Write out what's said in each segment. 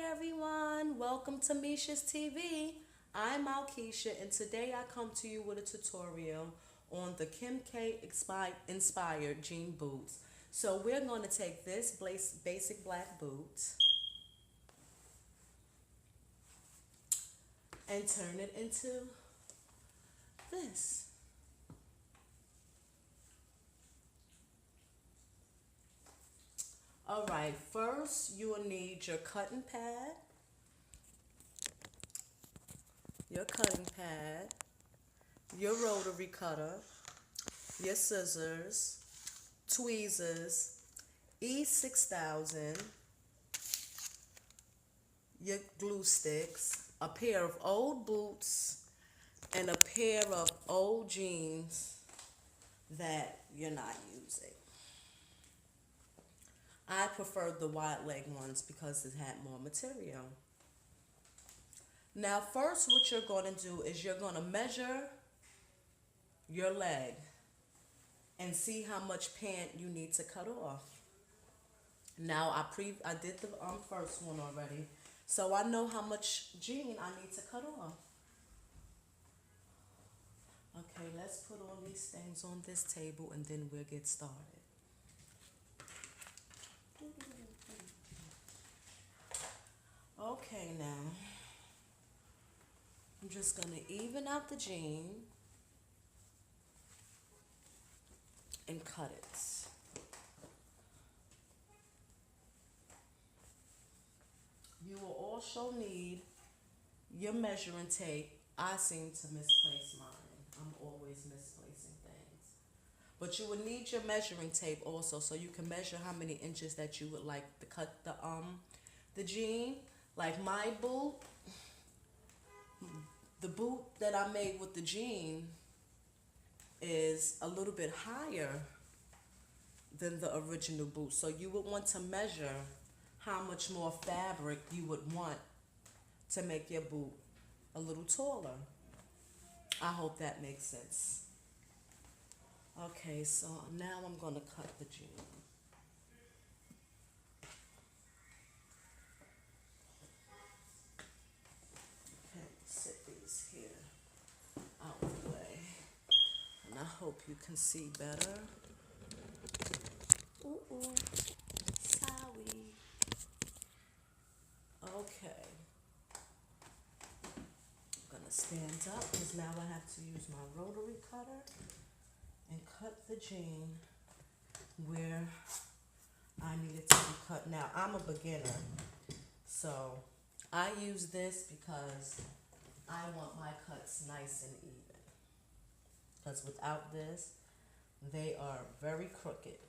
everyone, welcome to Misha's TV. I'm Alkeisha and today I come to you with a tutorial on the Kim K inspired jean boots. So we're going to take this basic black boot and turn it into this. Alright, first you will need your cutting pad, your rotary cutter, your scissors, tweezers, E6000, your glue sticks, a pair of old boots, and a pair of old jeans that you're not using. I preferred the wide leg ones because it had more material. Now first what you're going to do is you're going to measure your leg and see how much pant you need to cut off. Now I did the first one already, so I know how much jean I need to cut off. Okay, let's put all these things on this table and then we'll get started. Okay, now I'm just gonna even out the jean and cut it. You will also need your measuring tape. I seem to misplace mine. I'm always misplacing things. But you would need your measuring tape also so you can measure how many inches that you would like to cut the jean. Like my boot, the boot that I made with the jean is a little bit higher than the original boot. So you would want to measure how much more fabric you would want to make your boot a little taller. I hope that makes sense. Okay, so now I'm going to cut the jean. Okay, sit these here out of the way. And I hope you can see better. Ooh, sorry. Okay. I'm gonna stand up because now I have to use my rotary cutter and cut the jean where I need it to be cut. Now I'm a beginner, so I use this because I want my cuts nice and even. Because without this, they are very crooked.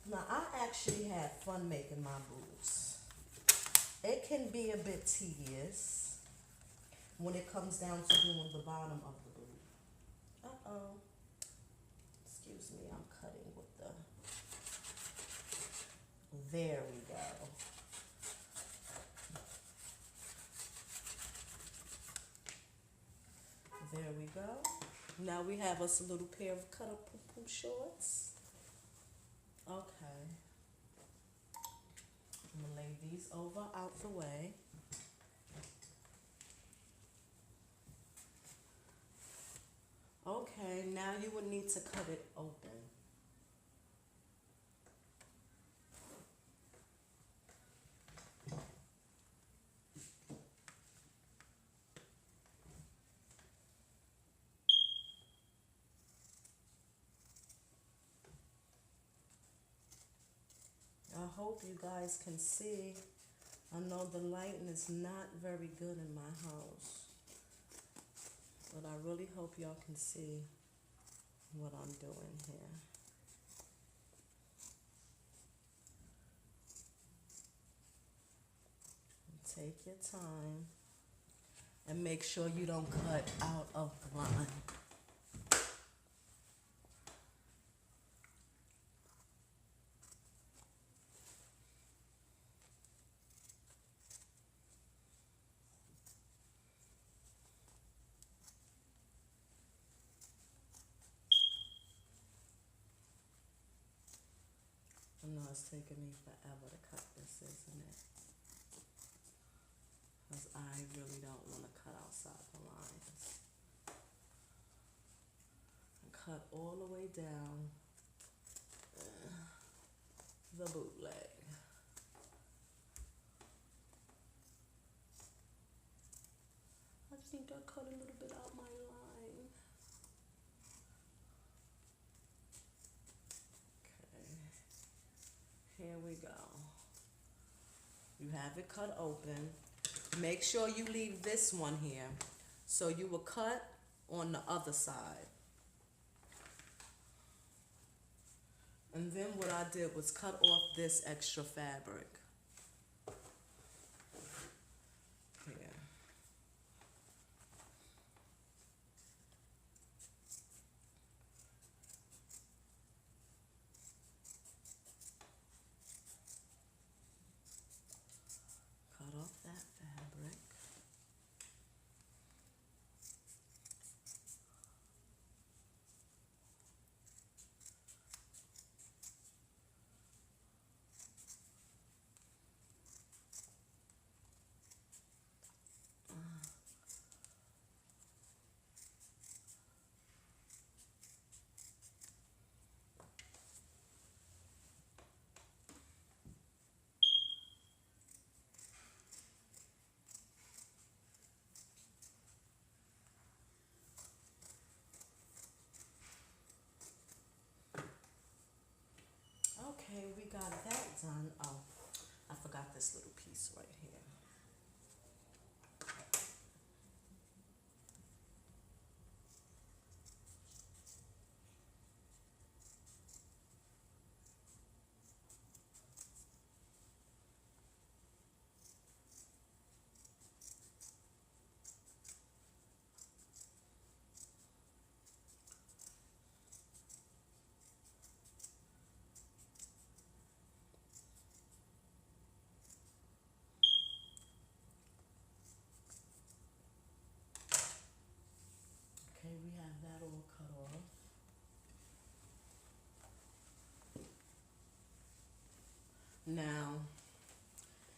Now, I actually had fun making my boots. It can be a bit tedious when it comes down to doing the bottom of the boot. Uh-oh. Excuse me, I'm cutting with the... There we go. There we go. Now we have us a little pair of cut-up poo-poo shorts. Okay. I'm going to lay these over out the way. Okay, now you would need to cut it open. I hope you guys can see. I know the lighting is not very good in my house, but I really hope y'all can see what I'm doing here. Take your time and make sure you don't cut out of the line. it's taking me forever to cut this, isn't it? Because I really don't want to cut outside the lines. And cut all the way down the bootleg. I just need to cut a little bit out my line. Okay, here we go. You have it cut open. Make sure you leave this one here. So you will cut on the other side. And then what I did was cut off this extra fabric. Here. Cut off that fabric. Okay, we got that done. Oh, I forgot this little piece right here. Okay, we have that all cut off. Now,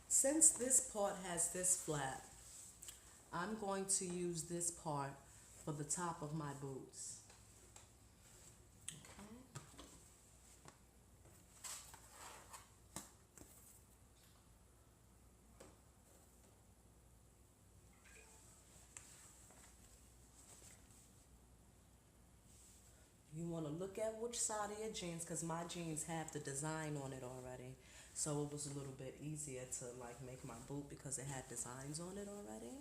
since this part has this flap, I'm going to use this part for the top of my boots. Okay. You want to look at which side of your jeans, because my jeans have the design on it already. So it was a little bit easier to like make my boot because it had designs on it already.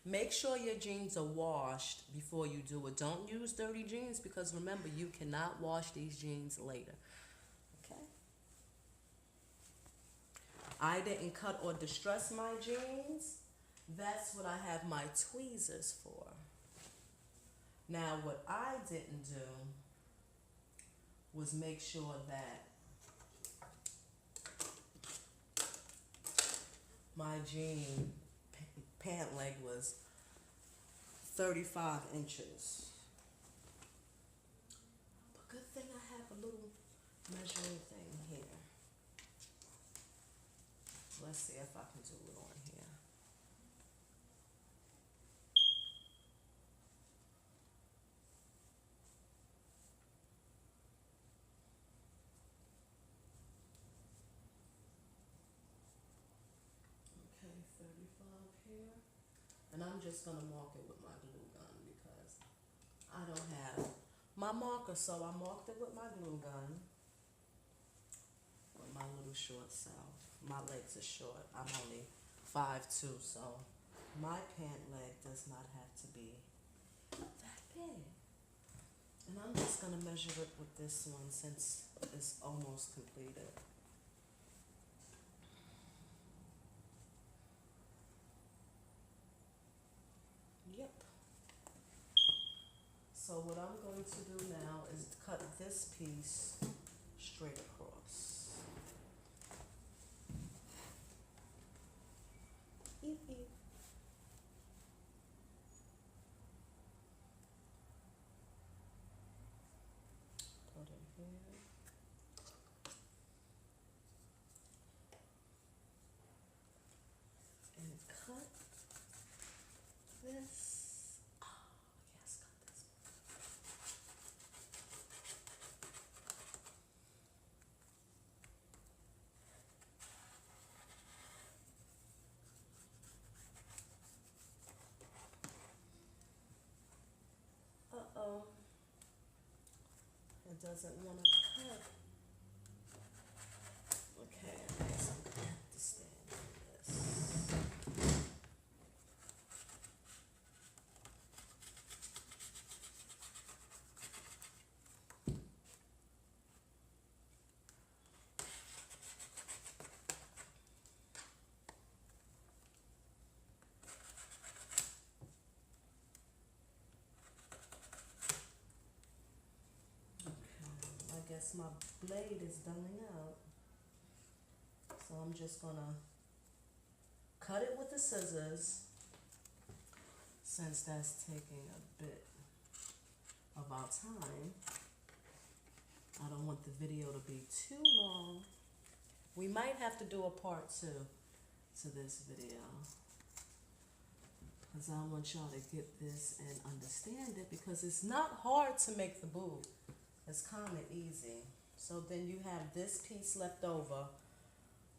Make sure your jeans are washed before you do it. Don't use dirty jeans because remember, you cannot wash these jeans later. Okay? I didn't cut or distress my jeans. That's what I have my tweezers for. Now, what I didn't do was make sure that my jean pant leg was 35 inches. But good thing I have a little measuring thing here. Let's see if I can do it on here. Okay, 35 here. And I'm just gonna mark it with my glue gun because I don't have my marker, so I marked it with my glue gun. With my little short self. My legs are short. I'm only 5'2", so my pant leg does not have to be that big. And I'm just gonna measure it with this one since it's almost completed. Yep. So what I'm going to do now is cut this piece straight across. Put it here. Uh-oh. It doesn't want to cut. Okay, I guess I'm gonna have to stand on this. Okay, I guess my blade is dulling out. So I'm just gonna cut it with the scissors, since that's taking a bit of our time. I don't want the video to be too long. We might have to do a part 2 to this video, because I want y'all to get this and understand it, because it's not hard to make the boot. It's kind of easy. So then you have this piece left over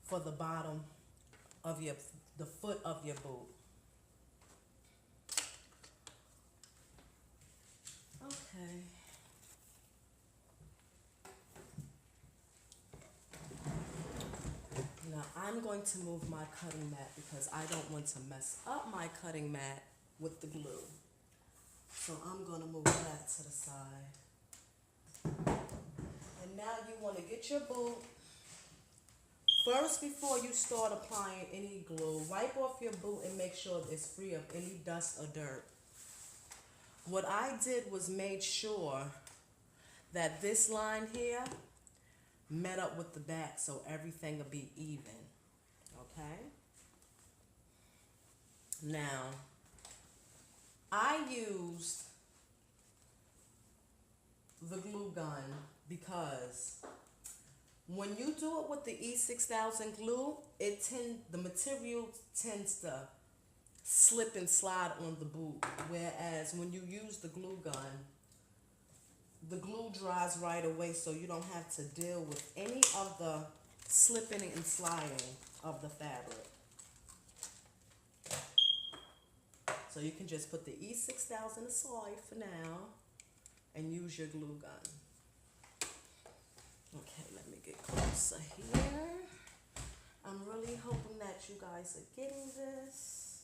for the bottom of the foot of your boot. Okay. Now I'm going to move my cutting mat because I don't want to mess up my cutting mat with the glue. So I'm going to move that to the side. And now you want to get your boot. First, before you start applying any glue, wipe off your boot and make sure it's free of any dust or dirt. What I did was made sure that this line here met up with the back so everything will be even. Okay? Now, I used the glue gun because when you do it with the E6000 glue, the material tends to slip and slide on the boot. Whereas when you use the glue gun, the glue dries right away, so you don't have to deal with any of the slipping and sliding of the fabric. So you can just put the E6000 aside for now and use your glue gun. Okay, let me get closer here. I'm really hoping that you guys are getting this.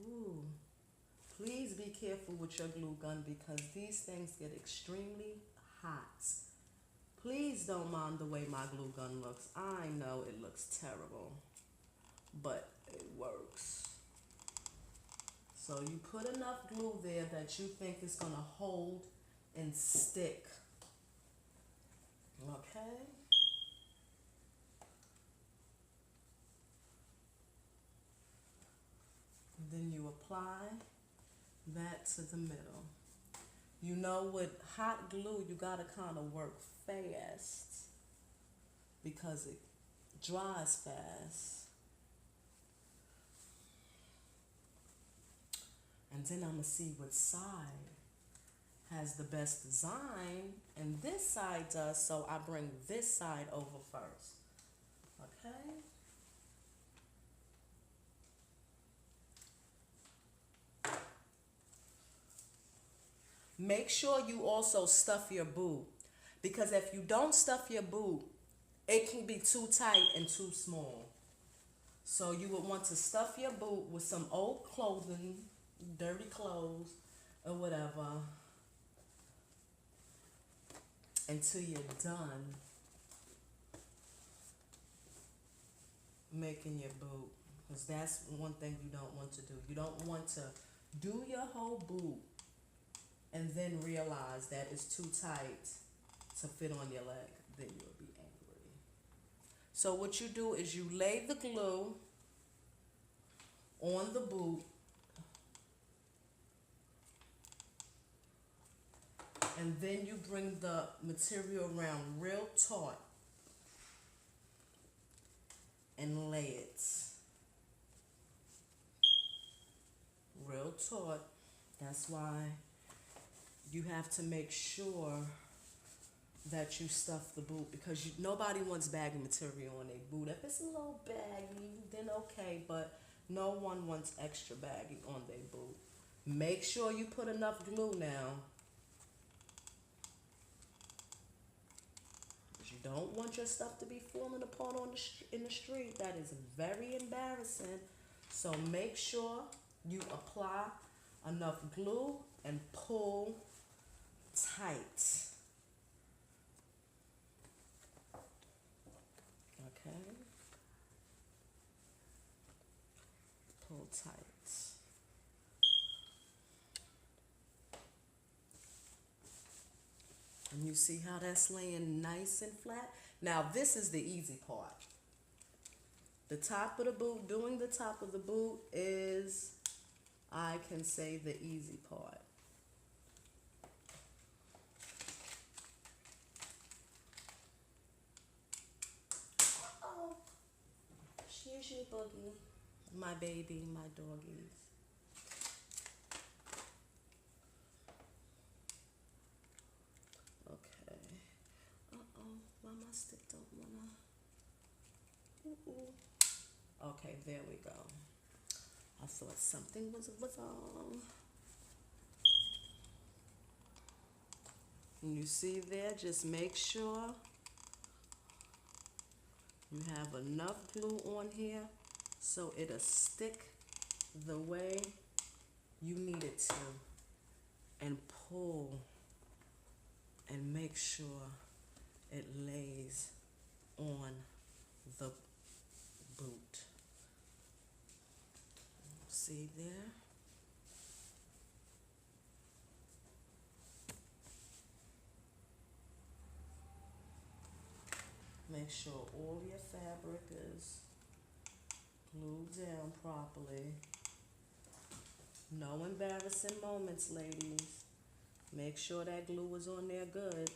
Ooh. Please be careful with your glue gun because these things get extremely hot. Please don't mind the way my glue gun looks. I know it looks terrible, but it works. So you put enough glue there that you think it's gonna hold and stick. Okay? Then you apply that to the middle. You know, with hot glue, you gotta kind of work fast because it dries fast. And then I'm gonna see what side has the best design, and this side does, so I bring this side over first. Okay? Make sure you also stuff your boot, because if you don't stuff your boot, it can be too tight and too small. So you would want to stuff your boot with some old clothing, dirty clothes, or whatever, until you're done making your boot. Because that's one thing you don't want to do. You don't want to do your whole boot and then realize that it's too tight to fit on your leg. Then you'll be angry. So what you do is you lay the glue on the boot, and then you bring the material around real taut and lay it real taut. That's why you have to make sure that you stuff the boot, because nobody wants baggy material on their boot. If it's a little baggy, then okay, but no one wants extra baggy on their boot. Make sure you put enough glue now. You don't want your stuff to be falling apart in the street. That is very embarrassing. So make sure you apply enough glue and pull tight. Okay? Pull tight. And you see how that's laying nice and flat? Now this is the easy part. The top of the boot, doing the top of the boot is, I can say, the easy part. Oh, here's your boogie. My baby, my doggies. Okay. Uh-oh, why my stick don't wanna... Ooh. Okay, there we go. I thought something was wrong. And you see there, just make sure you have enough glue on here so it'll stick the way you need it to. And pull and make sure it lays on the boot. See there? Make sure all your fabric is glued down properly. No embarrassing moments, ladies. Make sure that glue is on there good.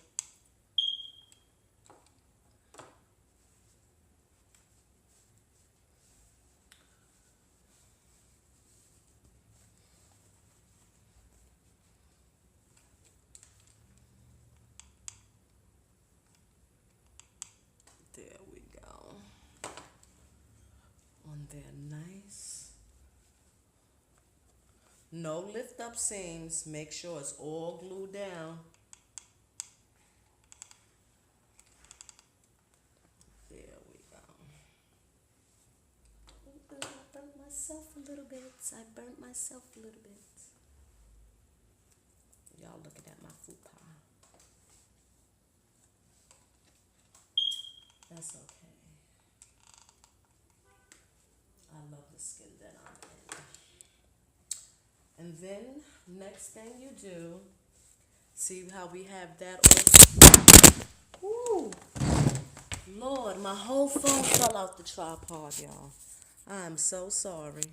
There we go. On there, nice. No lift up seams. Make sure it's all glued down. There we go. Ooh, I burnt myself a little bit. I burnt myself a little bit. Y'all looking at my food pie. That's okay. I love the skin that I'm in. And then, next thing you do, see how we have that all. Ooh, Lord, my whole phone fell out the tripod, y'all. I'm so sorry.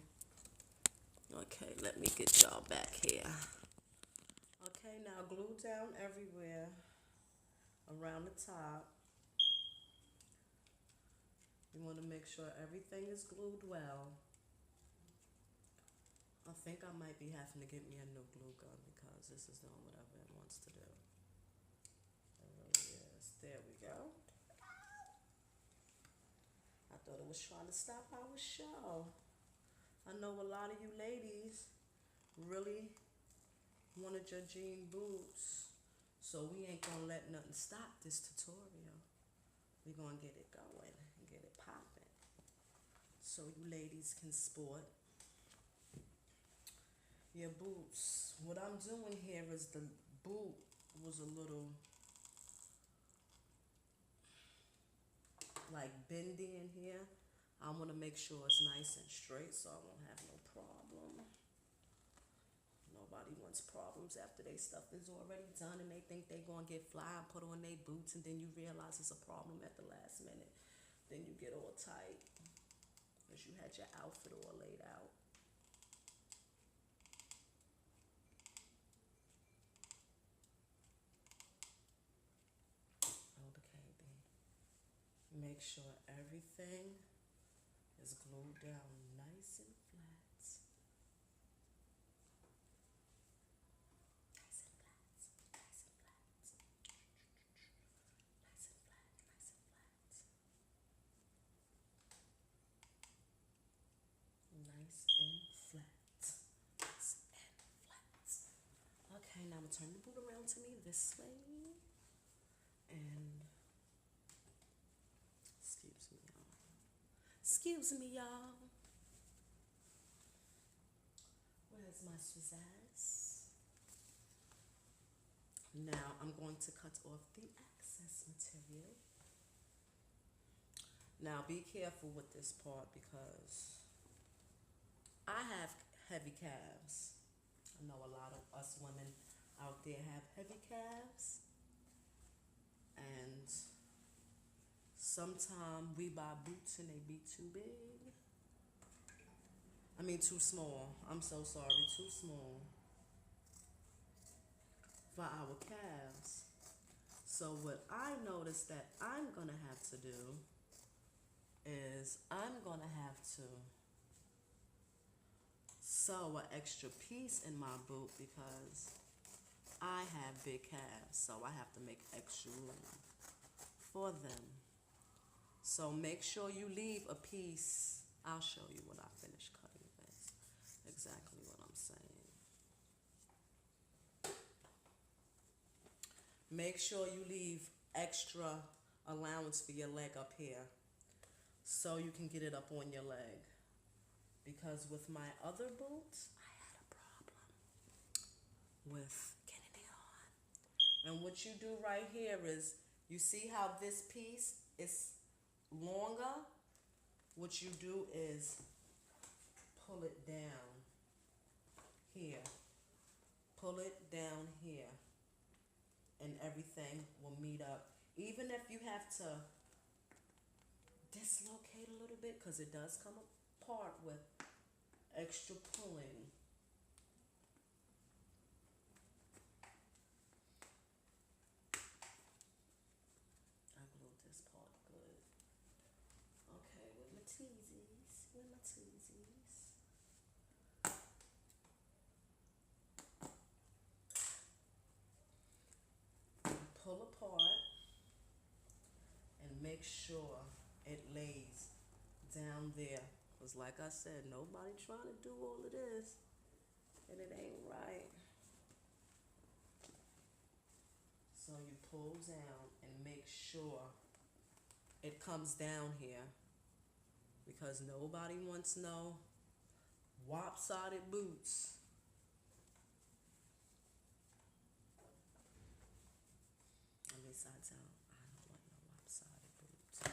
Okay, let me get y'all back here. Okay, now glue down everywhere around the top. You want to make sure everything is glued well. I think I might be having to get me a new glue gun because this is doing whatever it wants to do. It really is. There we go. I thought it was trying to stop our show. I know a lot of you ladies really wanted your jean boots, so we ain't gonna let nothing stop this tutorial. We're gonna get it going and get it popping so you ladies can sport your boots. What I'm doing here is the boot was a little like bendy in here. I want to make sure it's nice and straight so I won't have no problem. Nobody wants problems after their stuff is already done and they think they're going to get fly and put on their boots, and then you realize it's a problem at the last minute. Then you get all tight because you had your outfit all laid out. Make sure everything is glued down nice and flat. Nice and flat. Nice and flat. to turn the boot around to me this way. And excuse me, y'all. Excuse me, y'all. Where's my scissors? Now I'm going to cut off the excess material. Now be careful with this part because I have heavy calves. I know a lot of us women out there have heavy calves. And sometimes we buy boots and they be too big. I mean too small. I'm so sorry, too small for our calves. So what I noticed that I'm gonna have to do is I'm gonna have to sew an extra piece in my boot because I have big calves, so I have to make extra room for them. So make sure you leave a piece. I'll show you when I finish cutting this. Exactly what I'm saying. Make sure you leave extra allowance for your leg up here so you can get it up on your leg. Because with my other boots, I had a problem with getting it on. And what you do right here is, you see how this piece is longer? What you do is pull it down here. Pull it down here. And everything will meet up. Even if you have to dislocate a little bit, because it does come apart with extra pulling. I glued this part good. Okay, with my tweezies, pull apart and make sure it lays down there. Because like I said, nobody trying to do all of this and it ain't right. So you pull down and make sure it comes down here, because nobody wants no lopsided boots. And besides, I don't want no lopsided boots.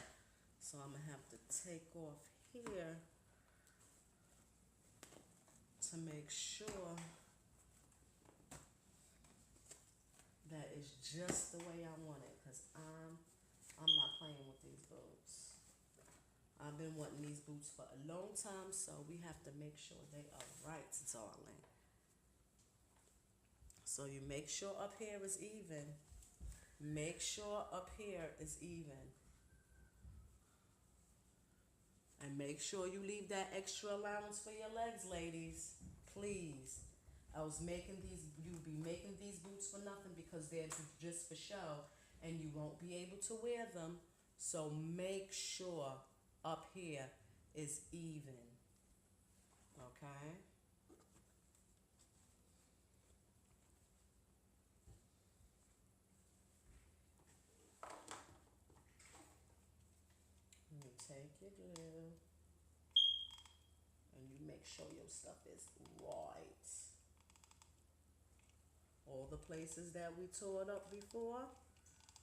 So I'm gonna have to take off here to make sure that it's just the way I want it, because I'm not playing with these boots. I've been wanting these boots for a long time, so we have to make sure they are right, darling. So you make sure up here is even. Make sure up here is even. And make sure you leave that extra allowance for your legs, ladies. Please. You'll be making these boots for nothing because they're just for show and you won't be able to wear them. So make sure up here is even. Okay? You take your glue and you make sure your stuff is right. All the places that we tore it up before,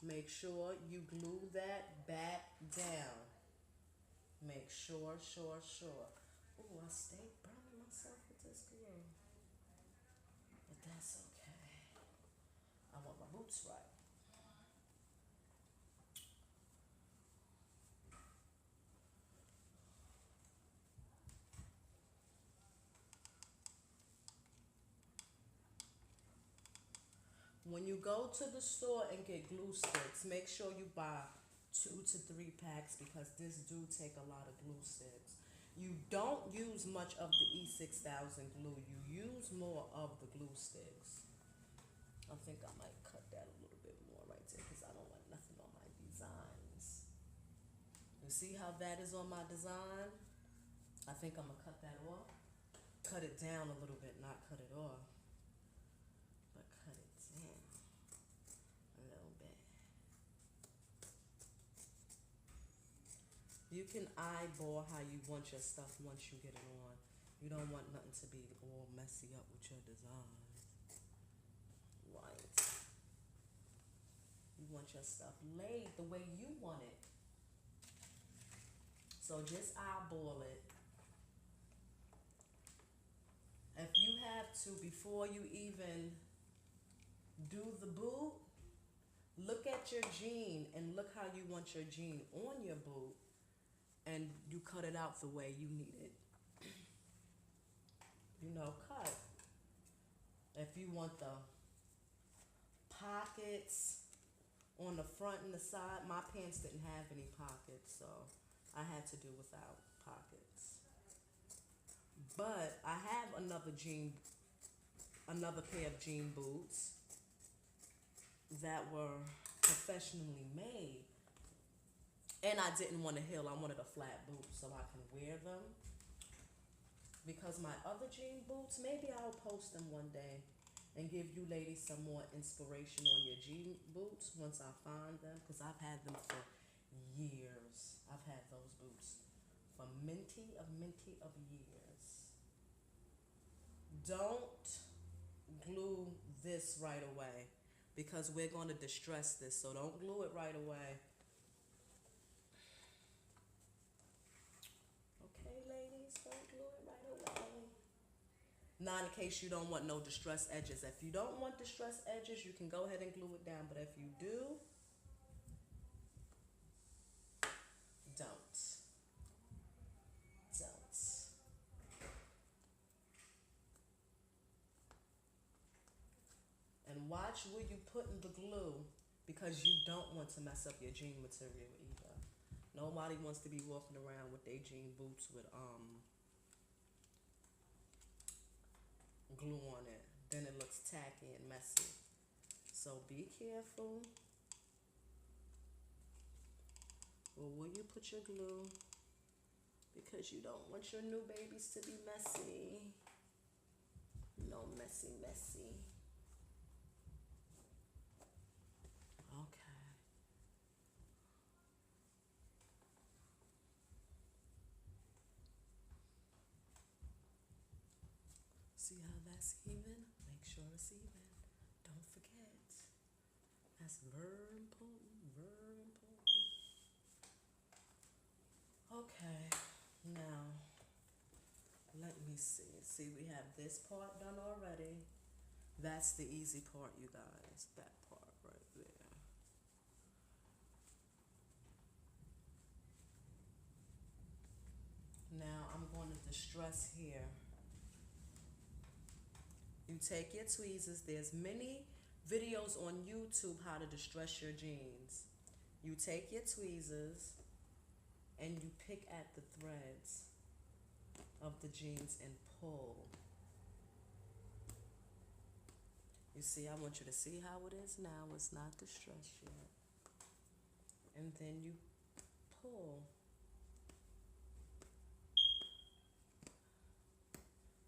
make sure you glue that back down. Make sure. Oh, I stayed burning myself with this glue. But that's okay. I want my boots right. When you go to the store and get glue sticks, make sure you buy 2 to 3 packs because this do take a lot of glue sticks. You don't use much of the E6000 glue. You use more of the glue sticks. I think I might cut that a little bit more right there because I don't want nothing on my designs. You see how that is on my design? I think I'm going to cut that off. Cut it down a little bit, not cut it off. But cut it You can eyeball how you want your stuff once you get it on. You don't want nothing to be all messy up with your design. Right. You want your stuff laid the way you want it. So just eyeball it. If you have to, before you even do the boot, look at your jean and look how you want your jean on your boot, and you cut it out the way you need it. Cut. If you want the pockets on the front and the side, my pants didn't have any pockets, so I had to do without pockets. But I have another pair of jean boots that were professionally made. And I didn't want a heel, I wanted a flat boot so I can wear them. Because my other jean boots, maybe I'll post them one day and give you ladies some more inspiration on your jean boots once I find them. Because I've had them for years. I've had those boots for minty of years. Don't glue this right away because we're going to distress this. So don't glue it right away. Okay, ladies, don't glue it right away. Now, in case you don't want no distressed edges. If you don't want distressed edges, you can go ahead and glue it down. But if you do, don't. And watch where you put in the glue because you don't want to mess up your jean material either. Nobody wants to be walking around with their jean boots with glue on it. Then it looks tacky and messy. So be careful. Well, where you put your glue, because you don't want your new babies to be messy. No messy. Okay. See how that's even? Make sure it's even. Don't forget. That's very important, very important. Okay, now, let me see. See, we have this part done already. That's the easy part, you guys. That part right there. Now, I'm going to distress here. You take your tweezers. There's many videos on YouTube how to distress your jeans. You take your tweezers and you pick at the threads of the jeans and pull. You see, I want you to see how it is now. It's not distressed yet. And then you pull.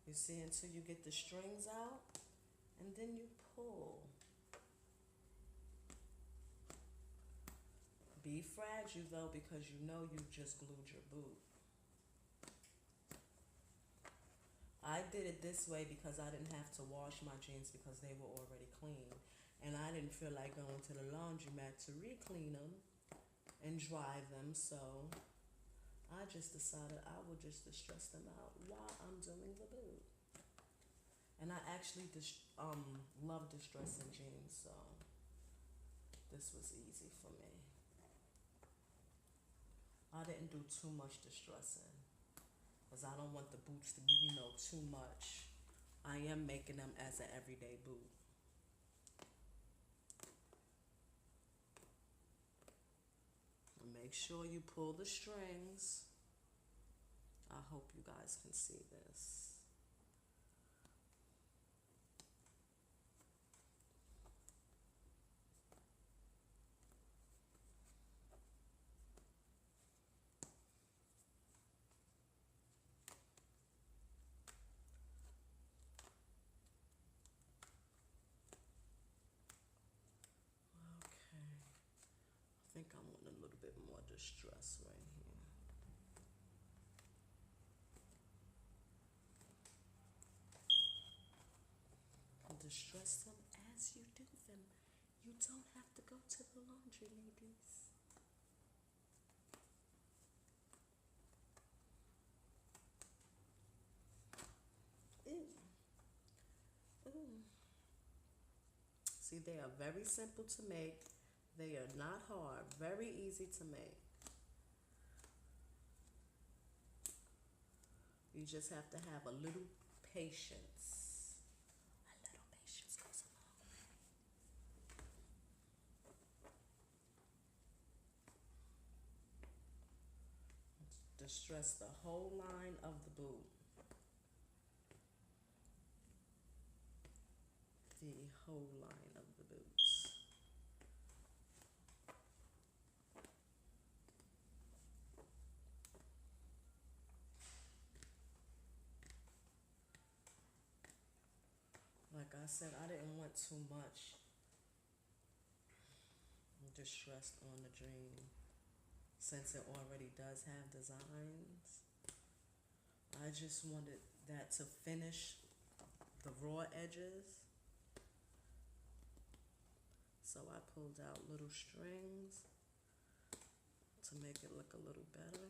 You see, until you get the strings out, and then you pull. Be fragile though, because you know you just glued your boot. I did it this way because I didn't have to wash my jeans because they were already clean. And I didn't feel like going to the laundromat to re-clean them and dry them, so I just decided I would just distress them out while I'm doing the boot. And I actually love distressing jeans, so this was easy for me. I didn't do too much distressing because I don't want the boots to be, too much. I am making them as an everyday boot. Make sure you pull the strings. I hope you guys can see this. I think I want a little bit more distress right here. distress them as you do them. You don't have to go to the laundry, ladies. Ew. Ooh. See, they are very simple to make. They are not hard, very easy to make. You just have to have a little patience. A little patience goes a long way. Distress the whole line of the boot. The whole line of the boots. Like I said, I didn't want too much distress on the dream since it already does have designs. I just wanted that to finish the raw edges. So I pulled out little strings to make it look a little better.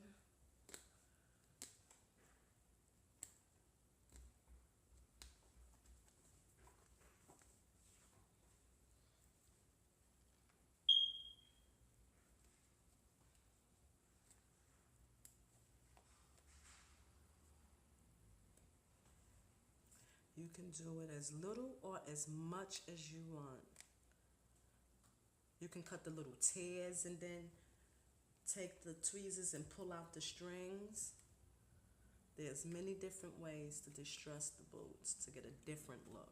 You can do it as little or as much as you want. You can cut the little tears and then take the tweezers and pull out the strings. There's many different ways to distress the boots to get a different look.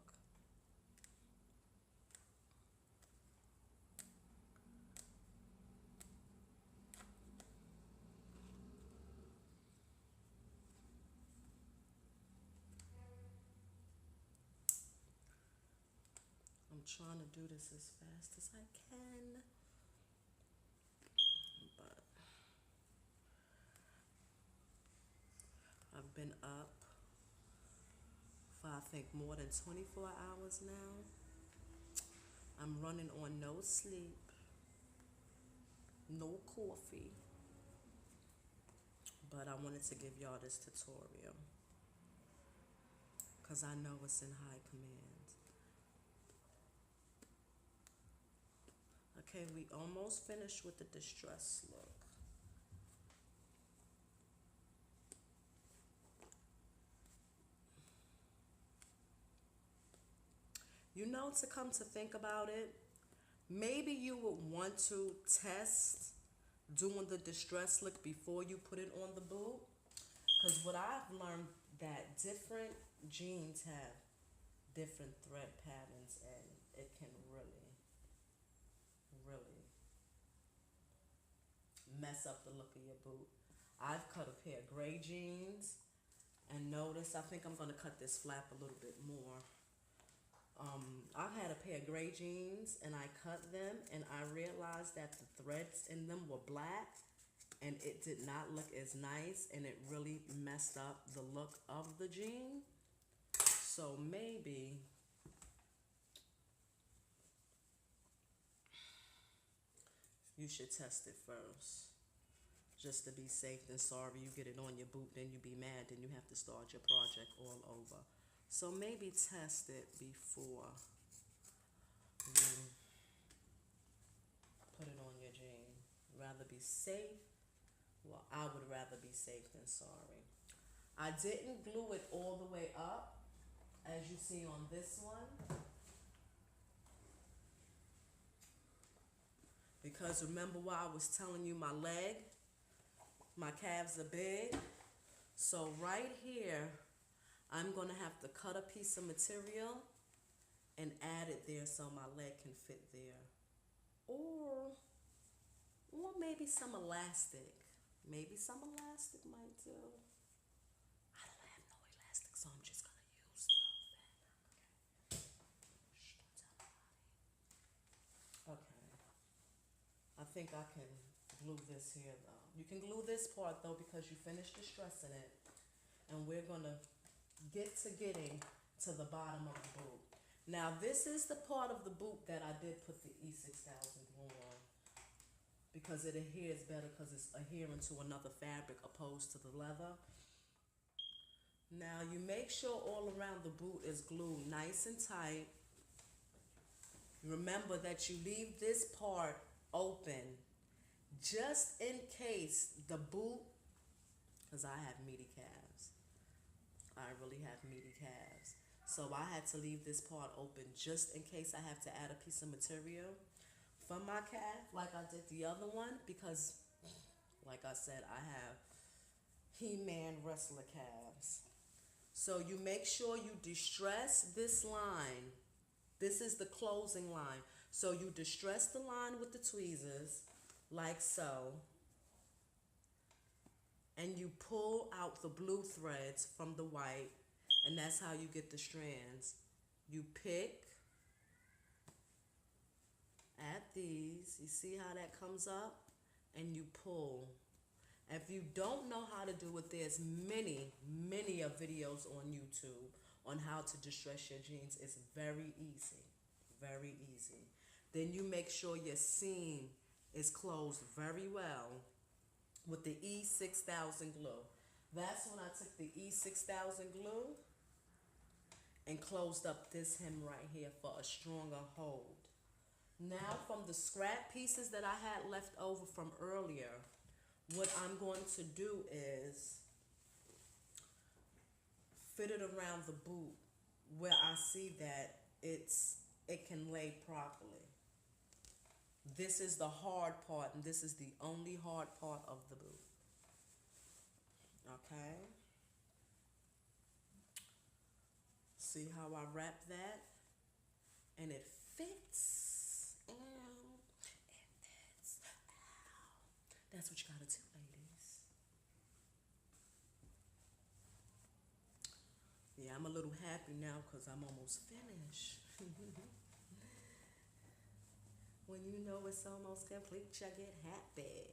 I'm trying to do this as fast as I can, but I've been up for I think more than 24 hours now. I'm running on no sleep, no coffee, but I wanted to give y'all this tutorial because I know it's in high command. Okay, we almost finished with the distress look. You know, to come to think about it, maybe you would want to test doing the distress look before you put it on the boot. Because what I've learned that different jeans have different thread patterns and it can really, really mess up the look of your boot. I've cut a pair of gray jeans and notice, I think I'm going to cut this flap a little bit more. I had a pair of gray jeans and I cut them and I realized that the threads in them were black and it did not look as nice and it really messed up the look of the jean. So maybe you should test it first just to be safe than sorry. You get it on your boot, then you be mad, then you have to start your project all over. So maybe test it before you put it on your jean. Rather be safe. Well, I would rather be safe than sorry. I didn't glue it all the way up, as you see on this one. Because remember why I was telling you my leg, my calves are big. So right here, I'm gonna have to cut a piece of material and add it there so my leg can fit there. Or maybe some elastic. Maybe some elastic might do. I don't have no elastic, so I'm just gonna use the fan. Shh, don't tell nobody. Okay. I think I can glue this here though. You can glue this part though because you finished distressing it. And we're gonna get to getting to the bottom of the boot. Now this is the part of the boot that I did put the E6000 glue on because it adheres better because it's adhering to another fabric opposed to the leather. Now you make sure all around the boot is glued nice and tight. Remember that you leave this part open just in case the boot, because I have meaty calves. I really have meaty calves. So I had to leave this part open just in case I have to add a piece of material from my calf like I did the other one because, like I said, I have He-Man wrestler calves. So you make sure you distress this line. This is the closing line. So you distress the line with the tweezers like so. And you pull out the blue threads from the white, and that's how you get the strands. You pick at these, you see how that comes up, and you pull. If you don't know how to do it, there's many of videos on YouTube on how to distress your jeans. It's very easy, very easy. Then you make sure your seam is closed very well with the E6000 glue. That's when I took the E6000 glue and closed up this hem right here for a stronger hold. Now from the scrap pieces that I had left over from earlier, what I'm going to do is fit it around the boot where I see that it can lay properly. This is the hard part, and this is the only hard part of the boot. Okay? See how I wrap that? And it fits. It fits. Ow. That's what you gotta do, ladies. Yeah, I'm a little happy now because I'm almost finished. When you know it's almost complete, you get happy.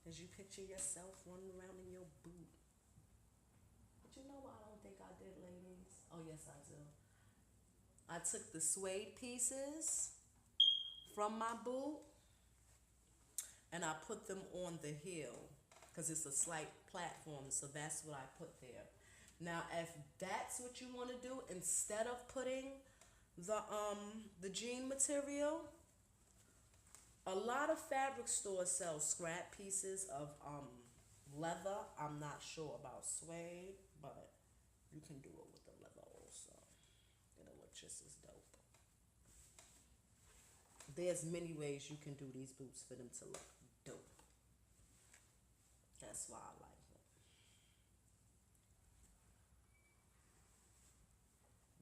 As you picture yourself running around in your boot. But you know what I don't think I did, ladies? Oh, yes, I do. I took the suede pieces from my boot and I put them on the heel because it's a slight platform, so that's what I put there. Now, if that's what you want to do, instead of putting the jean material, a lot of fabric stores sell scrap pieces of leather. I'm not sure about suede, but you can do it with the leather also. It'll look just as dope. There's many ways you can do these boots for them to look dope. That's why I like them.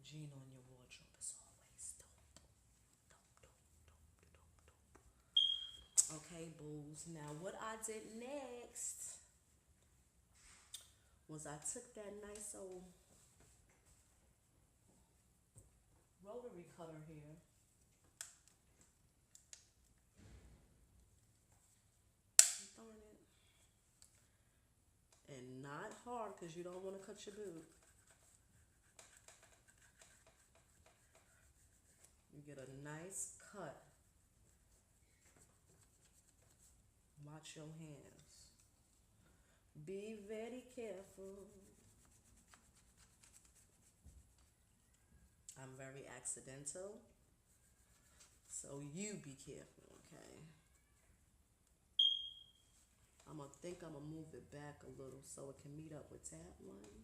Jean on your wardrobe is always dope. Dope, dope, dope, dope, dope. Okay, booze. Now, what I did next was I took that nice old rotary cutter here. Darn it. And not hard because you don't want to cut your boot. You get a nice cut. Watch your hands. Be very careful. I'm very accidental, so you be careful, okay? I'm gonna move it back a little so it can meet up with that one.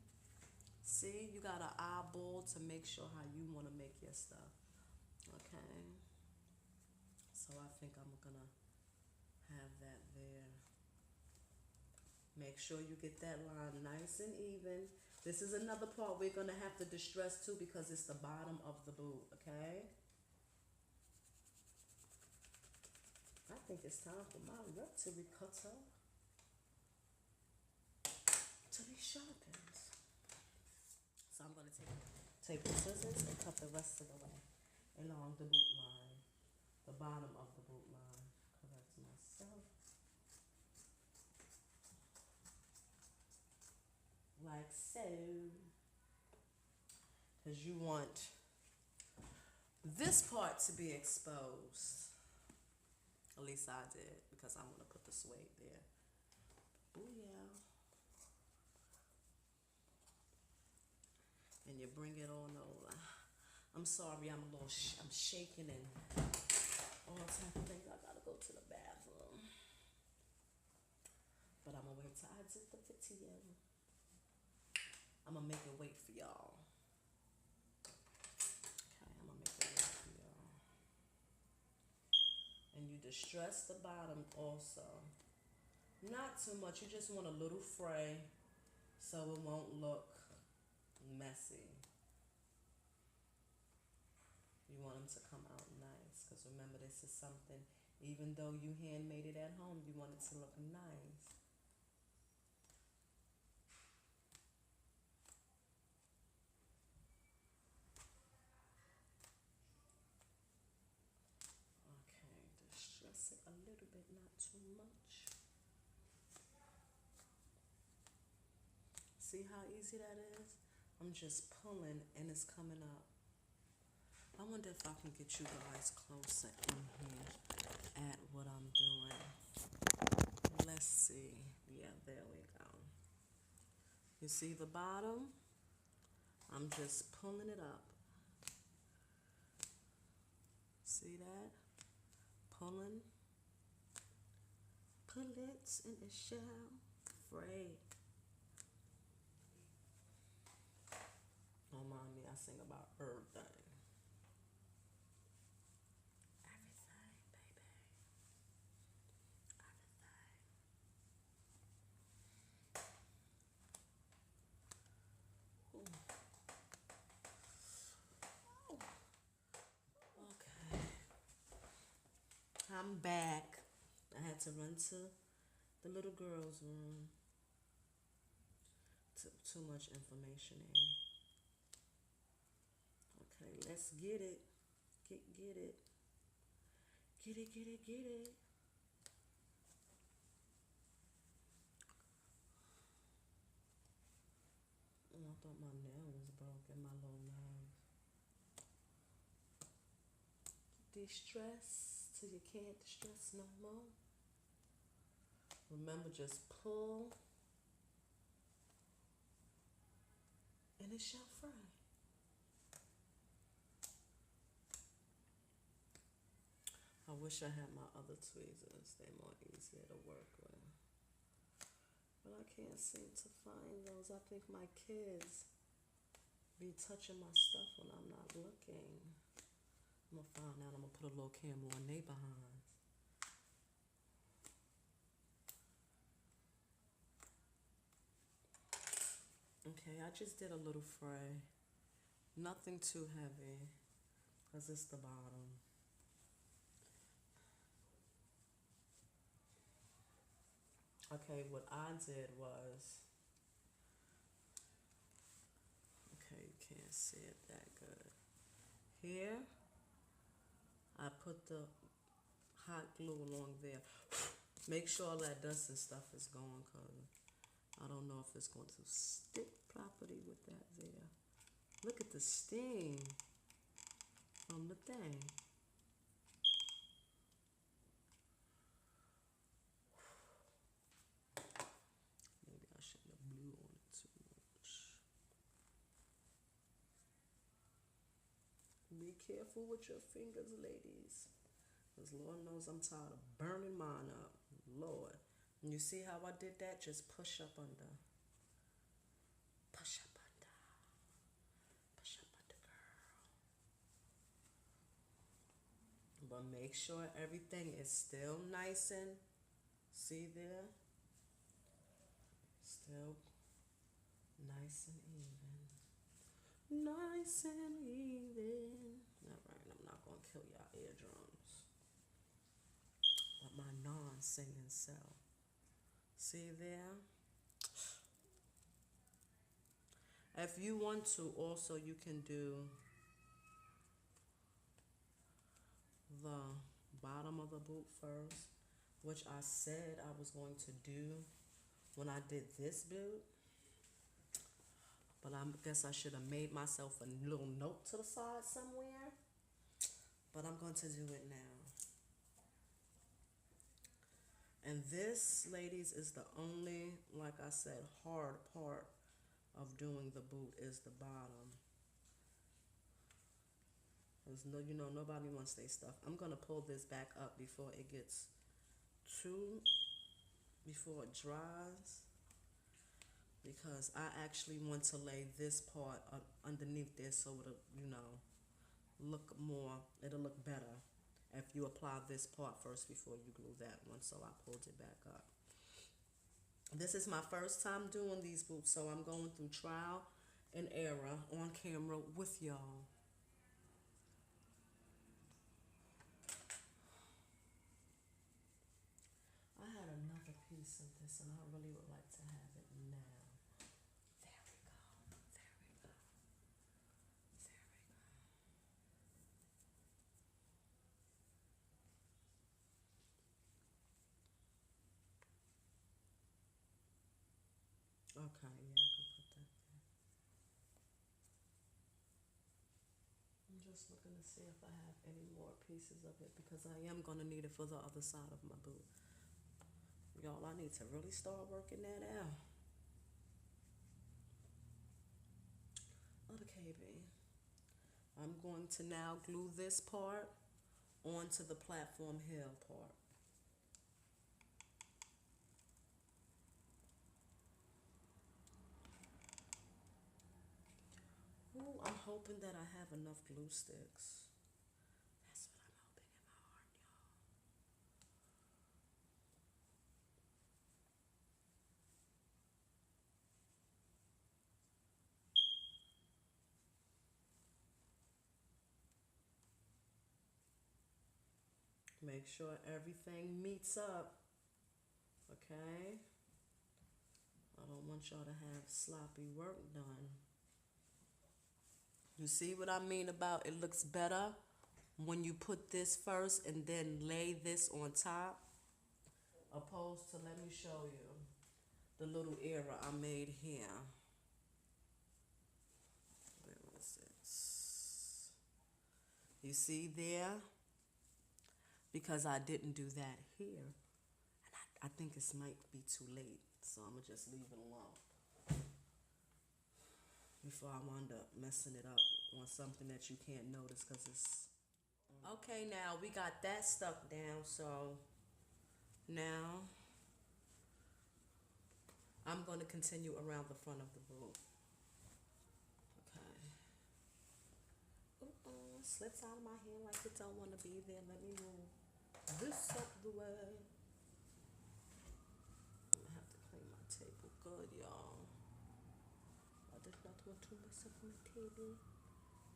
See, you got an eyeball to make sure how you want to make your stuff, okay? So I think I'm gonna have that there. Make sure you get that line nice and even. This is another part we're gonna have to distress too because it's the bottom of the boot, okay? I think it's time for my rotary cutter to be sharpened. So I'm gonna take the scissors and cut the rest of the way along the boot line, the bottom of the boot line. Correct myself. Like so. Because you want this part to be exposed. At least I did, because I'm gonna put the suede there. Oh yeah. And you bring it on over. I'm sorry, I'm a little, I'm shaking and all type of things. I gotta go to the bathroom. But I'm gonna wait till I do the video. I'm gonna make it wait for y'all. Okay, I'm gonna make it wait for y'all. And you distress the bottom also. Not too much, you just want a little fray so it won't look messy. You want them to come out nice, because remember, this is something, even though you handmade it at home, you want it to look nice. Okay, distress it a little bit, not too much. See how easy that is? I'm just pulling and it's coming up. I wonder if I can get you guys closer in here at what I'm doing. Let's see. Yeah, there we go. You see the bottom? I'm just pulling it up. See that? Pulling. Pullets in the shell. Fray. Don't mind me, I sing about everything. Everything, baby. Everything. Ooh. Okay. I'm back. I had to run to the little girl's room. Too much information in. Okay, let's get it. Get it. Get it, get it, get it. Oh, I thought my nail was broken, my little nail. Distress till you can't distress no more. Remember, just pull and it shall fry. I wish I had my other tweezers. They're more easier to work with. But I can't seem to find those. I think my kids be touching my stuff when I'm not looking. I'm gonna find out. I'm gonna put a little camera on they behinds. Okay, I just did a little fray. Nothing too heavy, because it's the bottom. Okay, what I did was, okay, you can't see it that good. Here, I put the hot glue along there. Make sure all that dust and stuff is gone, because I don't know if it's going to stick properly with that there. Look at the sting on the thing. Maybe I shouldn't have blew on it too much. Be careful with your fingers, ladies. Because Lord knows I'm tired of burning mine up. Lord. And you see how I did that? Just push up under. Push up under. Push up under, girl. But make sure everything is still nice and, see there? Still nice and even. Nice and even. Alright, I'm not going to kill y'all eardrums. But my non-singing self. See there? If you want to, also you can do the bottom of the boot first, which I said I was going to do when I did this boot. But I guess I should have made myself a little note to the side somewhere. but I'm going to do it now. And this, ladies, is the only, like I said, hard part of doing the boot is the bottom. There's no, you know, nobody wants their stuff. I'm gonna pull this back up before it gets before it dries, because I actually want to lay this part underneath there so it'll, you know, it'll look better if you apply this part first before you glue that one. So I pulled it back up. This is my first time doing these boots, so I'm going through trial and error on camera with y'all. I had another piece of this and I really would like to have it now. There we go. There we go. There we go. Okay, yeah, I can put that there. I'm just looking to see if I have any more pieces of it because I am going to need it for the other side of my boot. Y'all, I need to really start working that out. Okay, baby. I'm going to now glue this part onto the platform heel part. Ooh, I'm hoping that I have enough glue sticks. That's what I'm hoping in my heart, y'all. Make sure everything meets up, okay? I don't want y'all to have sloppy work done. You see what I mean about it looks better when you put this first and then lay this on top, opposed to, let me show you the little error I made here. Where was it? You see there? Because I didn't do that here. And I think this might be too late, so I'm gonna just leave it alone before I wind up messing it up on something that you can't notice because it's... Okay, now we got that stuck down, so now I'm going to continue around the front of the boot. Okay. Slips out of my hand like it don't want to be there. Let me move this up the way. I'm going to have to clean my table good, y'all. I did not want to mess up my table.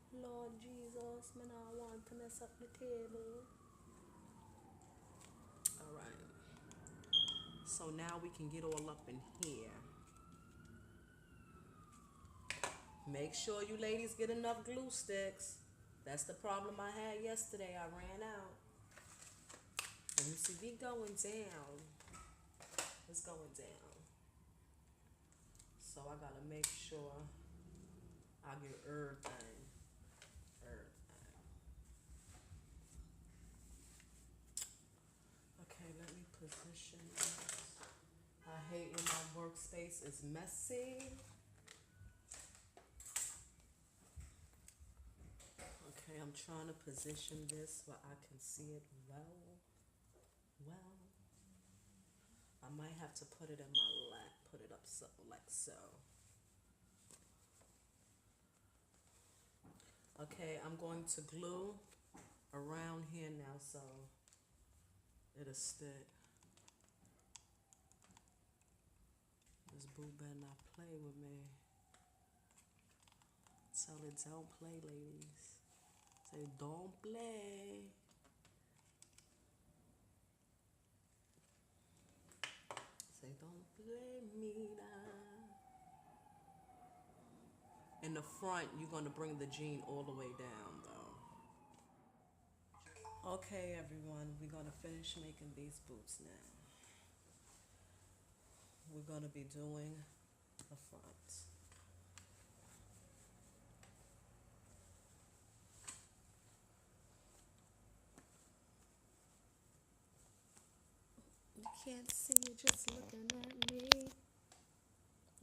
Lord Jesus, man, I want to mess up the table. All right. So now we can get all up in here. Make sure you ladies get enough glue sticks. That's the problem I had yesterday. I ran out. And you see me going down. It's going down. So I gotta make sure I get everything. Okay, let me position this. I hate when my workspace is messy. Okay, I'm trying to position this where I can see it well. I might have to put it in my lap, put it up so, like so. Okay, I'm going to glue around here now so it'll stick. This boo better not play with me. Tell it don't play, ladies. Say don't play. Say don't play me now. In the front, you're gonna bring the jean all the way down though. Okay, everyone, we're gonna finish making these boots now. We're gonna be doing the front. can't see you just looking at me.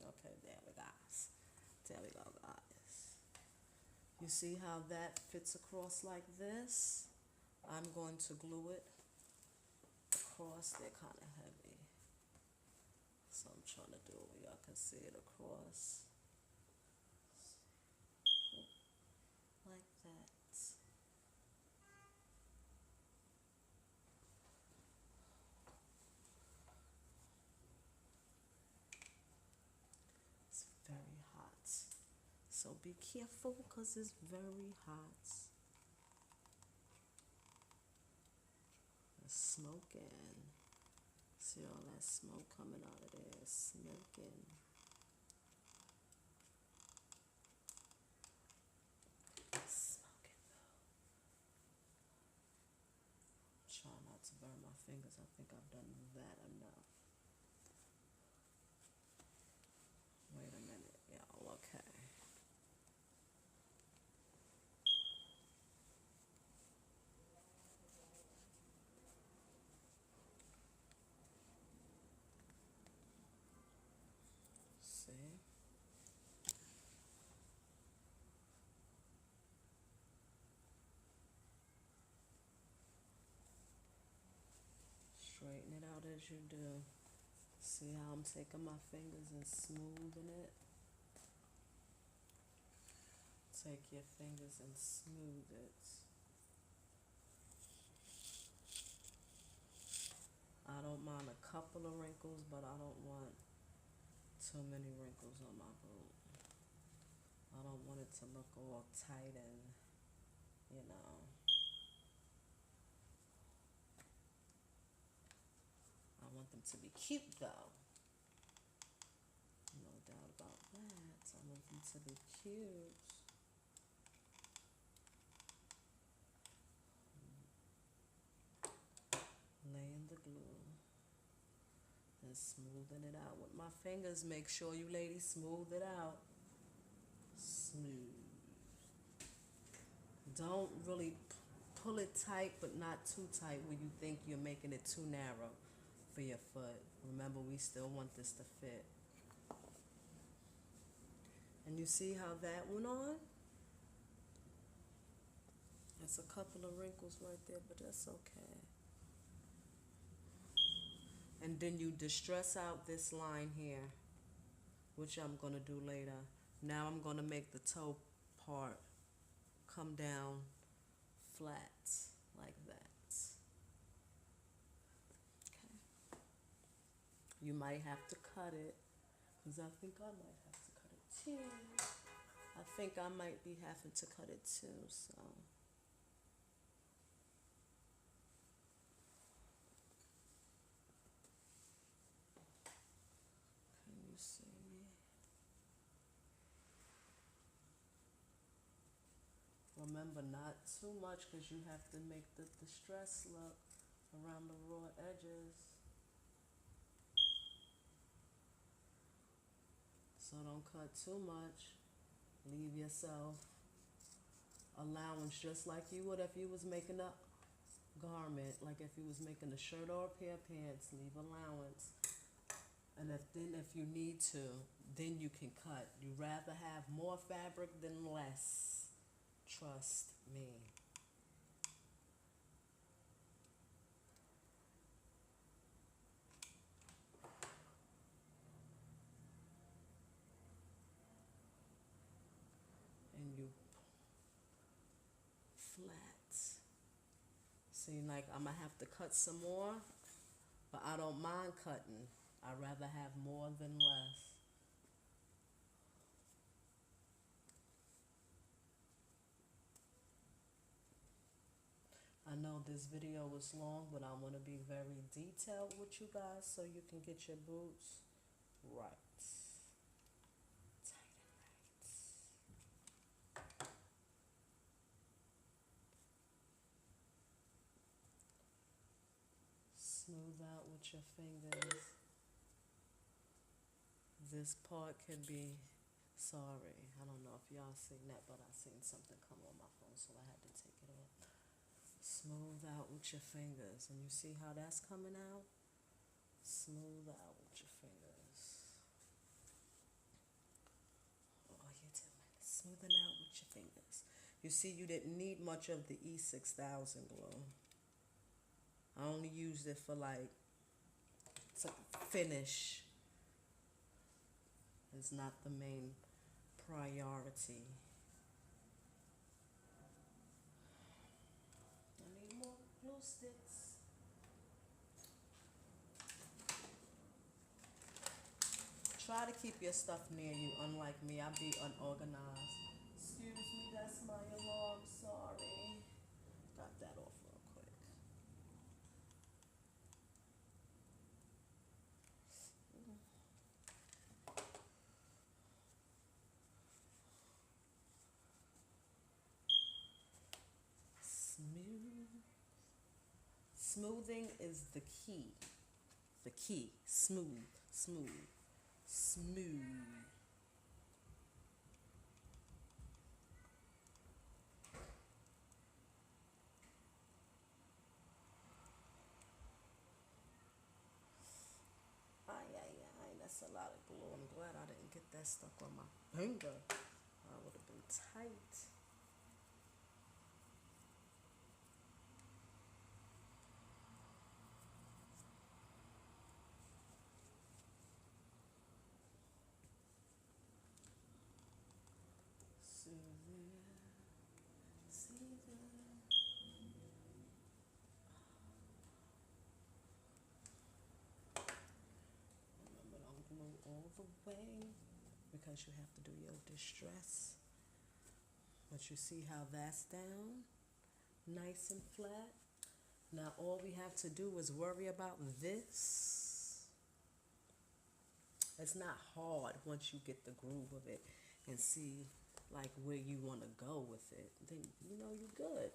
Okay, there we go. There we go, guys. You see how that fits across like this? I'm going to glue it across. They're kind of heavy. So I'm trying to do it where y'all can see it across. Like that. It's very hot. So be careful because it's very hot. It's smoking. See all that smoke coming out of there? It's smoking. It's smoking though. Try not to burn my fingers. I think I've done that enough. Wait a minute, y'all. Okay. See? Straighten it out as you do. See how I'm taking my fingers and smoothing it? Take your fingers and smooth it. I don't mind a couple of wrinkles, but I don't want too many wrinkles on my boot. I don't want it to look all tight and, you know. I want them to be cute though. No doubt about that. I want them to be cute. Laying the glue and smoothing it out with my fingers. Make sure you ladies smooth it out. Smooth. Don't really pull it tight, but not too tight where you think you're making it too narrow for your foot. Remember, we still want this to fit. And you see how that went on? There's a couple of wrinkles right there, but that's okay. And then you distress out this line here, which I'm going to do later. Now I'm going to make the toe part come down flat like that. Okay. You might have to cut it, because I think I might have to cut it too. I think I might be having to cut it too, so. Can you see me? Remember, not too much, because you have to make the distress look around the raw edges. So don't cut too much. Leave yourself allowance, just like you would if you was making a garment, like if you was making a shirt or a pair of pants. Leave allowance. And if you need to, then you can cut. You rather have more fabric than less. Trust me. And you flat. See, like I'm gonna have to cut some more, but I don't mind cutting. I'd rather have more than less. I know this video was long, but I want to be very detailed with you guys so you can get your boots right. Tight and right. Smooth out with your fingers. This part could be, sorry, I don't know if y'all seen that, but I seen something come on my phone, so I had to take it off. Smooth out with your fingers, and you see how that's coming out? Smooth out with your fingers. Oh, you did like smoothing out with your fingers. You see, you didn't need much of the E6000 glue. I only used it for like to finish. It's not the main priority. I need more glue sticks. Try to keep your stuff near you, unlike me. I be unorganized. Excuse me, that's my alarm. Sorry. Got that off real quick. Smooth. Smoothing is the key. The key. Smooth. Smooth. Smooth. Ay, ay, ay. That's a lot of glue. I'm glad I didn't get that stuck on my finger. I would have been tight. Soothing. Soothing. Remember, don't glue all the way because you have to do your distress. But you see how that's down? Nice and flat. Now all we have to do is worry about this. It's not hard once you get the groove of it and see like where you want to go with it. Then you know you're good.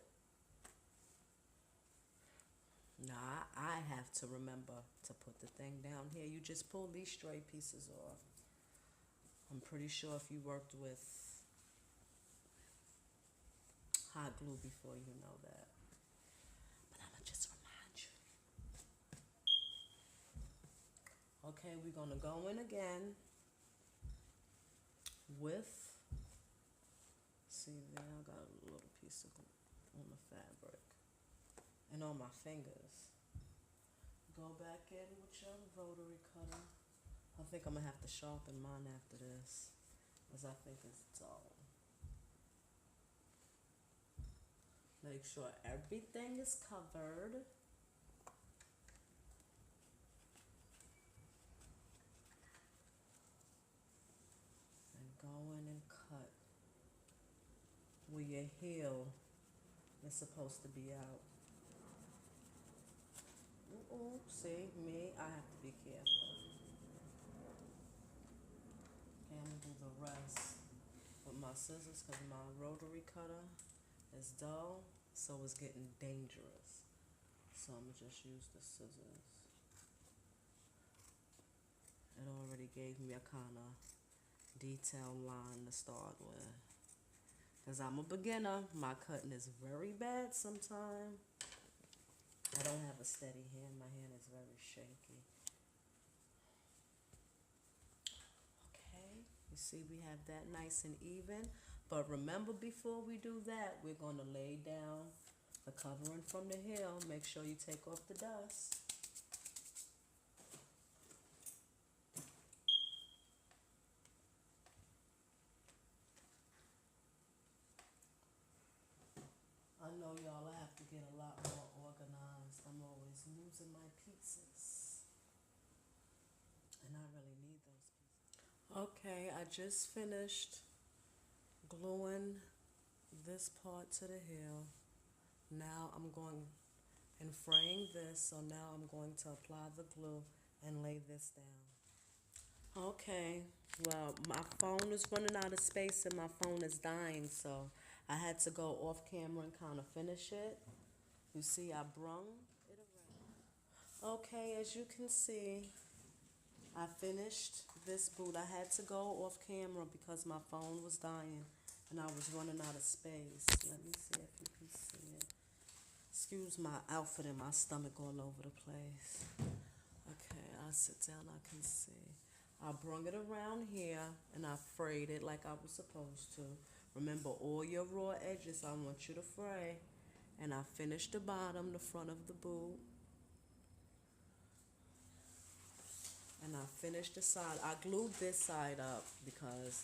Now I have to remember to put the thing down here. You just pull these stray pieces off. I'm pretty sure if you worked with hot glue before, you know that. But I'm going to just remind you. Okay, we're going to go in again with, see there, I got a little piece of glue on the fabric and on my fingers. Go back in with your rotary cutter. I think I'm going to have to sharpen mine after this because I think it's dull. Make sure everything is covered. And go in and cut where your heel is supposed to be out. Ooh, see, me, I have to be careful. Okay, I'm gonna do the rest with my scissors because my rotary cutter is dull, so it's getting dangerous. So I'm gonna just use the scissors. It already gave me a kind of detailed line to start with. Because I'm a beginner, my cutting is very bad sometimes. I don't have a steady hand. My hand is very shaky. Okay, you see we have that nice and even. But remember, before we do that, we're going to lay down the covering from the heel. Make sure you take off the dust. I know y'all, I have to get a lot more organized. I'm always losing my pieces. And I really need those pieces. Okay, I just finished gluing this part to the heel. Now I'm going and fraying this, so now I'm going to apply the glue and lay this down. Okay, well, my phone is running out of space and my phone is dying, so I had to go off camera and kind of finish it. You see, I brung it around. Okay, as you can see, I finished this boot. I had to go off camera because my phone was dying and I was running out of space. Let me see if you can see it. Excuse my outfit and my stomach all over the place. Okay, I sit down, I can see. I brung it around here and I frayed it like I was supposed to. Remember, all your raw edges I want you to fray. And I finished the bottom, the front of the boot. And I finished the side. I glued this side up because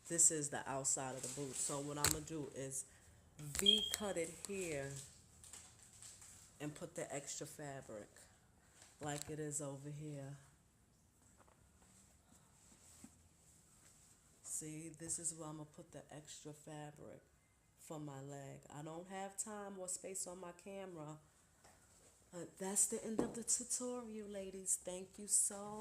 this is the outside of the boot. So what I'm going to do is V-cut it here and put the extra fabric like it is over here. See, this is where I'm going to put the extra fabric for my leg. I don't have time or space on my camera. But that's the end of the tutorial, ladies. Thank you so